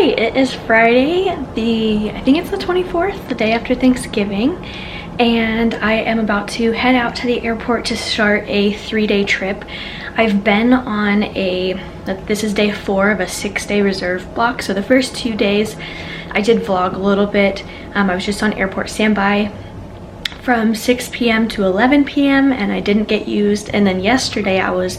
right, it is Friday, I think it's the 24th, the day after Thanksgiving, and I am about to head out to the airport to start a 3-day trip. I've been on this is day 4 of a 6-day reserve block. So the first 2 days I did vlog a little bit. I was just on airport standby from 6 p.m. to 11 p.m. and I didn't get used. And then yesterday I was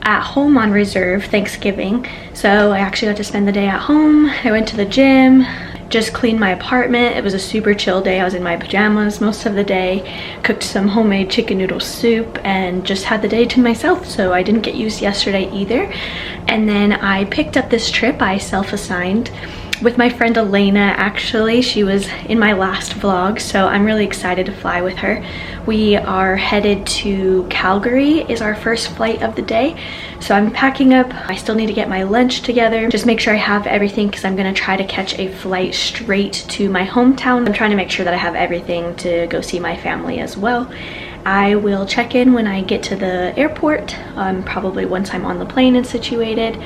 at home on reserve Thanksgiving, so I actually got to spend the day at home. I went to the gym, just cleaned my apartment. It was a super chill day. I was in my pajamas most of the day, cooked some homemade chicken noodle soup, and just had the day to myself, so I didn't get used yesterday either. And then I picked up this trip I self-assigned with my friend Alana. Actually, she was in my last vlog, so I'm really excited to fly with her. We are headed to Calgary, is our first flight of the day. So I'm packing up. I still need to get my lunch together, just make sure I have everything, because I'm gonna try to catch a flight straight to my hometown. I'm trying to make sure that I have everything to go see my family as well. I will check in when I get to the airport, probably once I'm on the plane and situated.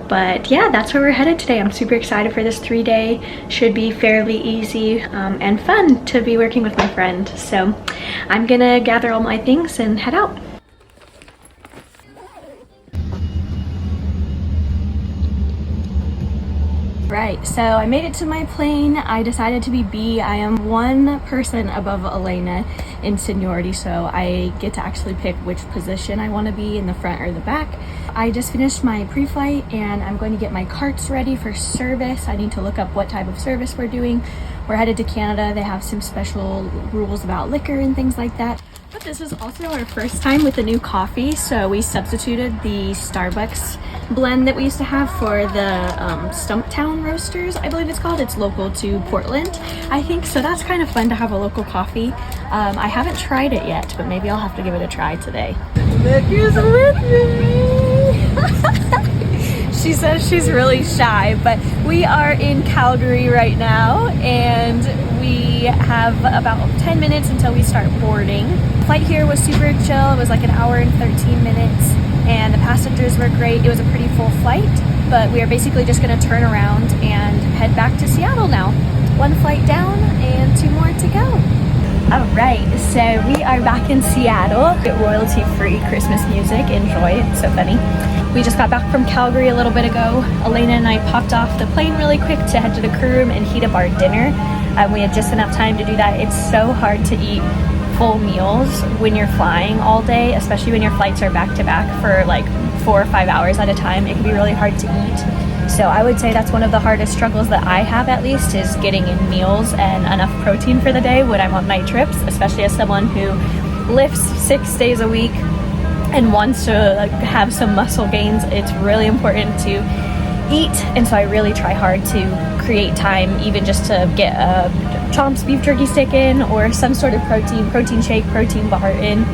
But yeah, that's where we're headed today. I'm super excited for this 3-day. Should be fairly easy and fun to be working with my friend. So I'm gonna gather all my things and head out. Right, so I made it to my plane. I decided to be B. I am 1 person above Alana in seniority, so I get to actually pick which position I want to be, in the front or the back. I just finished my pre-flight and I'm going to get my carts ready for service. I need to look up what type of service we're doing. We're headed to Canada. They have some special rules about liquor and things like that. But this is also our first time with the new coffee, so we substituted the Starbucks blend that we used to have for the Stumptown Roasters, I believe it's called. It's local to Portland, I think, so that's kind of fun to have a local coffee. I haven't tried it yet, but maybe I'll have to give it a try today. Look who's with me! She says she's really shy, but we are in Calgary right now, and we have about 10 minutes until we start boarding. Flight here was super chill. It was like 1 hour and 13 minutes, and the passengers were great. It was a pretty full flight, but we are basically just going to turn around and head back to Seattle now. 1 flight down and 2 more to go. All right, so we are back in Seattle. Get royalty-free Christmas music. Enjoy. It's so funny. We just got back from Calgary a little bit ago. Alana and I popped off the plane really quick to head to the crew room and heat up our dinner. We had just enough time to do that. It's so hard to eat full meals when you're flying all day, especially when your flights are back-to-back for like 4 or 5 hours at a time. It can be really hard to eat. So I would say that's one of the hardest struggles that I have, at least, is getting in meals and enough protein for the day when I'm on night trips, especially as someone who lifts 6 days a week and wants to have some muscle gains. It's really important to eat, and so I really try hard to create time, even just to get a Chomp's beef jerky stick in, or some sort of protein shake, protein bar in,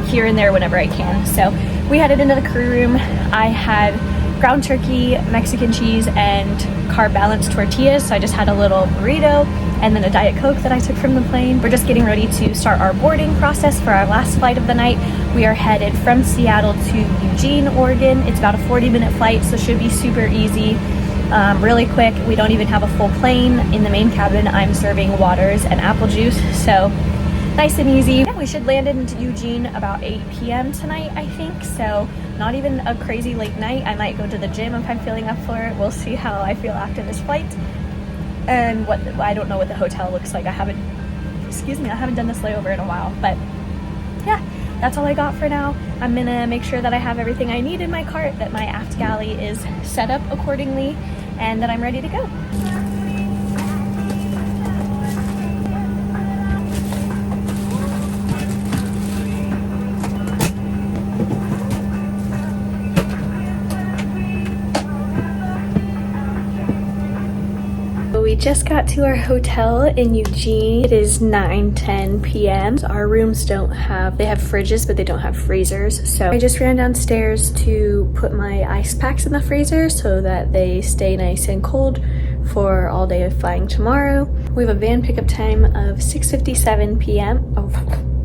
here and there whenever I can. So we headed into the crew room. I had ground turkey, Mexican cheese, and carb balanced tortillas, so I just had a little burrito and then a Diet Coke that I took from the plane. We're just getting ready to start our boarding process for our last flight of the night. We are headed from Seattle to Eugene, Oregon. It's about a 40-minute flight, so should be super easy, really quick. We don't even have a full plane. In the main cabin, I'm serving waters and apple juice, so nice and easy. Yeah, we should land into Eugene about 8 p.m. tonight, I think, so not even a crazy late night. I might go to the gym if I'm feeling up for it. We'll see how I feel after this flight. And I don't know what the hotel looks like. I haven't done this layover in a while, but yeah, that's all I got for now. I'm gonna make sure that I have everything I need in my cart, that my aft galley is set up accordingly, and that I'm ready to go. We just got to our hotel in Eugene. It is 9:10 p.m. Our rooms they have fridges, but they don't have freezers. So I just ran downstairs to put my ice packs in the freezer so that they stay nice and cold for all day of flying tomorrow. We have a van pickup time of 6:57 p.m.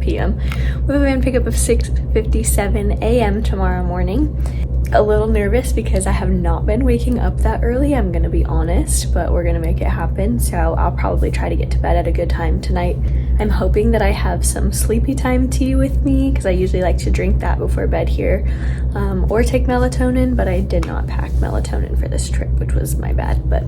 We have a van pickup of 6:57 a.m. tomorrow morning. a little nervous because I have not been waking up that early, I'm gonna be honest, but we're gonna make it happen. So I'll probably try to get to bed at a good time tonight. I'm hoping that I have some sleepy time tea with me because I usually like to drink that before bed here, or take melatonin, but I did not pack melatonin for this trip, which was my bad, but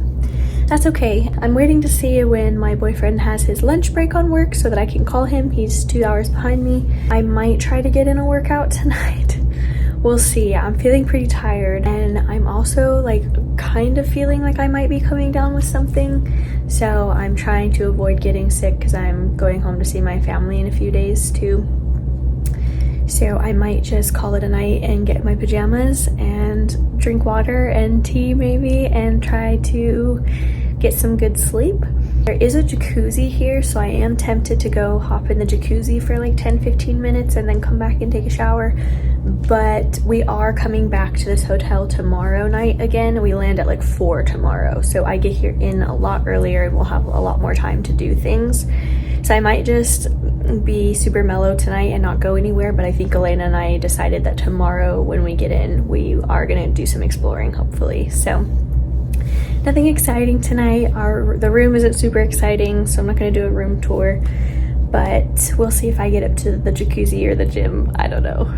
that's okay. I'm waiting to see when my boyfriend has his lunch break on work so that I can call him. He's 2 hours behind me. I might try to get in a workout tonight. We'll see. I'm feeling pretty tired, and I'm also like kind of feeling like I might be coming down with something. So I'm trying to avoid getting sick because I'm going home to see my family in a few days too. So I might just call it a night and get my pajamas and drink water and tea maybe and try to get some good sleep. There is a jacuzzi here, so I am tempted to go hop in the jacuzzi for like 10-15 minutes and then come back and take a shower. But we are coming back to this hotel tomorrow night again. We land at like 4 tomorrow, so I get here in a lot earlier and we'll have a lot more time to do things. So I might just be super mellow tonight and not go anywhere, but I think Alana and I decided that tomorrow when we get in, we are gonna do some exploring, hopefully. So nothing exciting tonight. The room isn't super exciting, so I'm not gonna do a room tour, but we'll see if I get up to the jacuzzi or the gym. I don't know.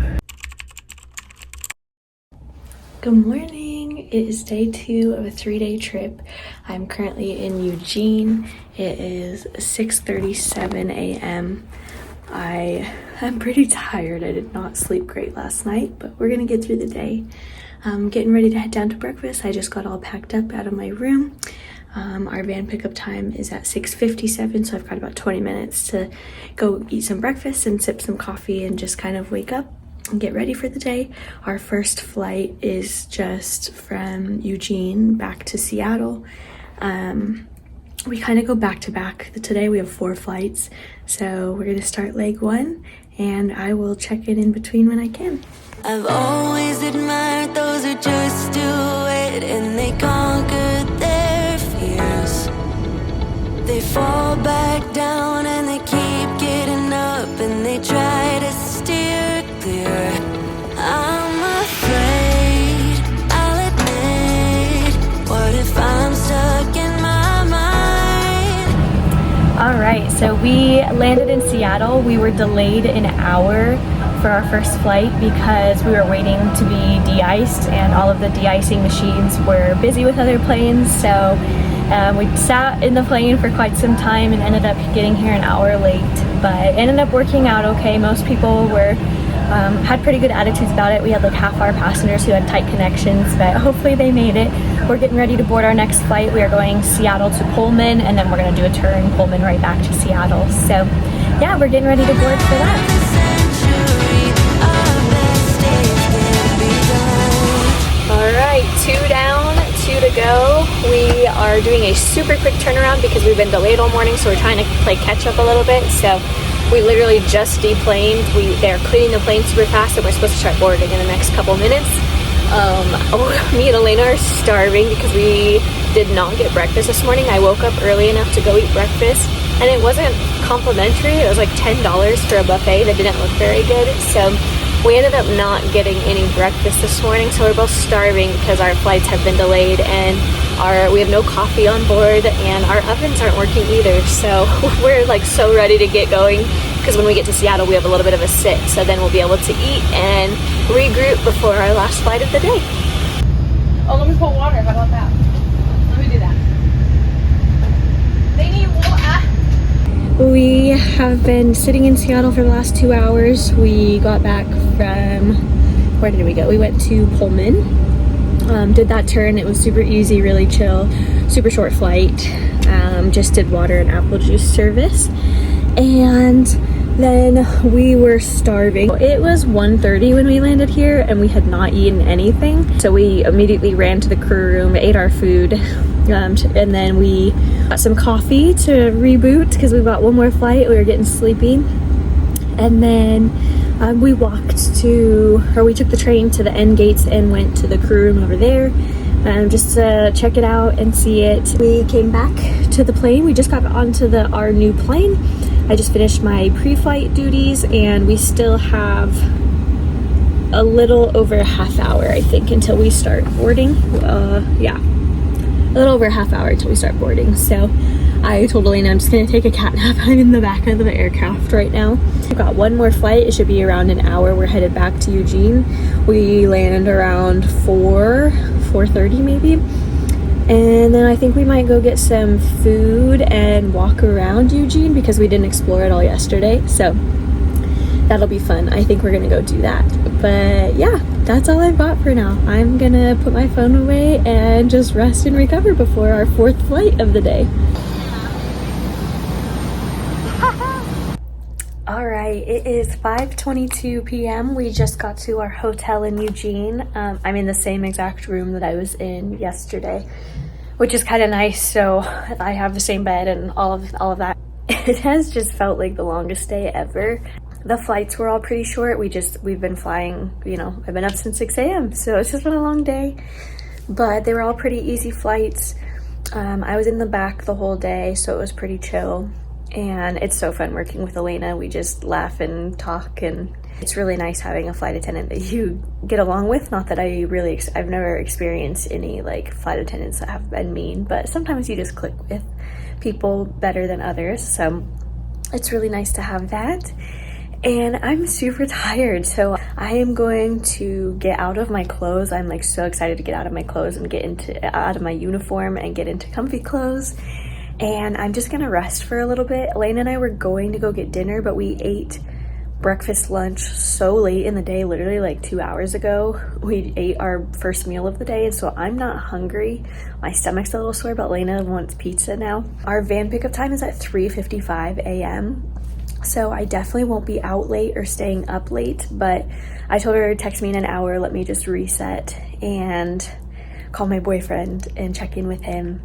Good morning. It is day 2 of a 3-day trip. I'm currently in Eugene. It is 6:37 a.m. I am pretty tired. I did not sleep great last night, but we're gonna get through the day. I'm getting ready to head down to breakfast. I just got all packed up out of my room. Our van pickup time is at 6:57, so I've got about 20 minutes to go eat some breakfast and sip some coffee and just kind of wake up and get ready for the day. Our first flight is just from Eugene back to Seattle. We kind of go back to back. Today we have 4 flights, so we're gonna start leg 1 and I will check in between when I can. I've always admired those who just do it and they conquer their fears. They fall back down and they keep getting up and they try to steer clear. I'm afraid, I'll admit, what if I'm stuck in my mind? All right, so we landed in Seattle. We were delayed an hour for our first flight because we were waiting to be de-iced and all of the de-icing machines were busy with other planes. So we sat in the plane for quite some time and ended up getting here an hour late, but ended up working out okay. Most people had pretty good attitudes about it. We had like half our passengers who had tight connections, but hopefully they made it. We're getting ready to board our next flight. We are going Seattle to Pullman, and then we're gonna do a turn Pullman right back to Seattle. So yeah, we're getting ready to board for that. All right, 2 down, 2 to go. We are doing a super quick turnaround because we've been delayed all morning, so we're trying to play catch up a little bit. So we literally just deplaned. They're cleaning the plane super fast, and we're supposed to start boarding in the next couple minutes. Me and Alana are starving because we did not get breakfast this morning. I woke up early enough to go eat breakfast, and it wasn't complimentary. It was like $10 for a buffet that didn't look very good. So we ended up not getting any breakfast this morning, so we're both starving because our flights have been delayed and we have no coffee on board and our ovens aren't working either. So we're like so ready to get going because when we get to Seattle we have a little bit of a sit, so then we'll be able to eat and regroup before our last flight of the day. Oh, let me pull water. How about that? Let me do that. They need water. We have been sitting in Seattle for the last 2 hours. We got back from, where did we go? We went to Pullman. Did that turn. It was super easy, really chill, super short flight. Just did water and apple juice service. And then we were starving. It was 1:30 when we landed here and we had not eaten anything. So we immediately ran to the crew room, ate our food, and then we got some coffee to reboot because we got one more flight. We were getting sleepy. And then we took the train to the end gates and went to the crew room over there just to check it out and see it. We came back to the plane. We just got onto our new plane. I just finished my pre-flight duties and we still have a little over a half hour, I think, until we start boarding. Yeah, a little over a half hour until we start boarding. So I told Alana I'm just gonna take a cat nap. I'm in the back of the aircraft right now. We've got one more flight. It should be around an hour. We're headed back to Eugene. We land around 4:30 maybe. And then I think we might go get some food and walk around Eugene because we didn't explore it all yesterday. So that'll be fun. I think we're gonna go do that. But yeah, that's all I've got for now. I'm gonna put my phone away and just rest and recover before our 4th flight of the day. All right, it is 5:22 p.m. We just got to our hotel in Eugene. I'm in the same exact room that I was in yesterday, which is kind of nice. So I have the same bed and all of that. It has just felt like the longest day ever. The flights were all pretty short. We've been flying, you know, I've been up since 6 a.m. So it's just been a long day, but they were all pretty easy flights. I was in the back the whole day, so it was pretty chill. And it's so fun working with Alana. We just laugh and talk, and it's really nice having a flight attendant that you get along with. Not that I've never experienced any like flight attendants that have been mean, but sometimes you just click with people better than others. So it's really nice to have that. And I'm super tired, so I am going to get out of my clothes. I'm like so excited to get out of my clothes and out of my uniform and get into comfy clothes. And I'm just gonna rest for a little bit. Alana and I were going to go get dinner, but we ate breakfast, lunch so late in the day, literally like 2 hours ago. We ate our first meal of the day, and so I'm not hungry. My stomach's a little sore, but Alana wants pizza now. Our van pickup time is at 3:55 a.m. So I definitely won't be out late or staying up late, but I told her to text me in an hour, let me just reset and call my boyfriend and check in with him,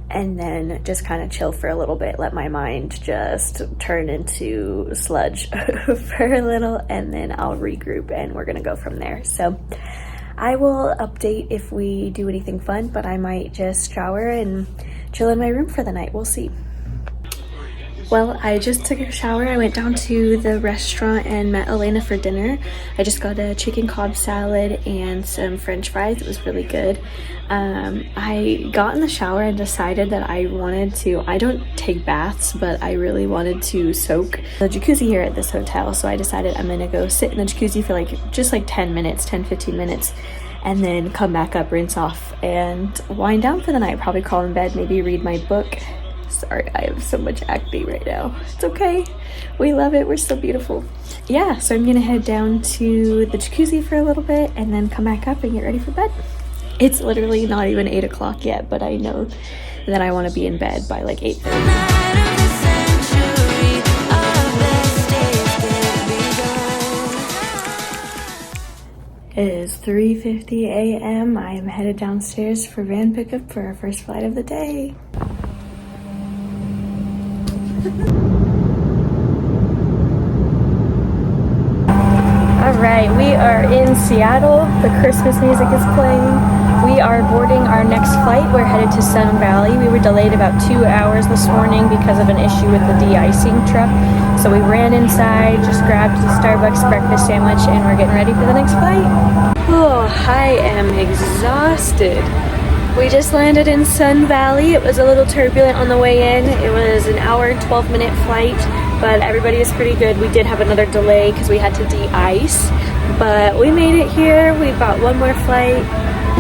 and then just kind of chill for a little bit, let my mind just turn into sludge for a little, and then I'll regroup and we're gonna go from there. So I will update if we do anything fun, but I might just shower and chill in my room for the night. We'll see. Well, I just took a shower. I went down to the restaurant and met Alana for dinner. I just got a chicken Cobb salad and some french fries. It was really good. I got in the shower and decided that I don't take baths, but I really wanted to soak the jacuzzi here at this hotel. So I decided I'm gonna go sit in the jacuzzi for just 10-15 minutes, and then come back up, rinse off, and wind down for the night. Probably crawl in bed, maybe read my book. Sorry, I have so much acne right now. It's okay. We love it. We're so beautiful. Yeah, so I'm gonna head down to the jacuzzi for a little bit and then come back up and get ready for bed. It's literally not even 8 o'clock yet, but I know that I want to be in bed by like 8:30. It is 3:50 a.m. I am headed downstairs for van pickup for our first flight of the day. Alright, we are in Seattle. The Christmas music is playing. We are boarding our next flight. We're headed to Sun Valley. We were delayed about 2 hours this morning because of an issue with the de-icing truck. So we ran inside, just grabbed the Starbucks breakfast sandwich, and we're getting ready for the next flight. Oh, I am exhausted. We just landed in Sun Valley. It was a little turbulent on the way in. It was an hour and 12-minute flight, but everybody was pretty good. We did have another delay because we had to de-ice, but we made it here. We've got one more flight.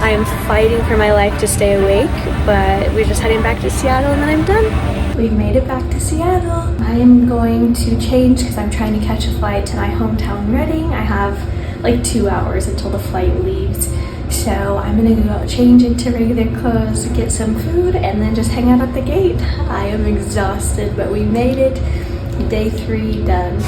I am fighting for my life to stay awake, but we're just heading back to Seattle and then I'm done. We've made it back to Seattle. I am going to change because I'm trying to catch a flight to my hometown Reading. I have like 2 hours until the flight leaves. So I'm gonna go change into regular clothes, get some food, and then just hang out at the gate. I am exhausted, but we made it. Day 3 done.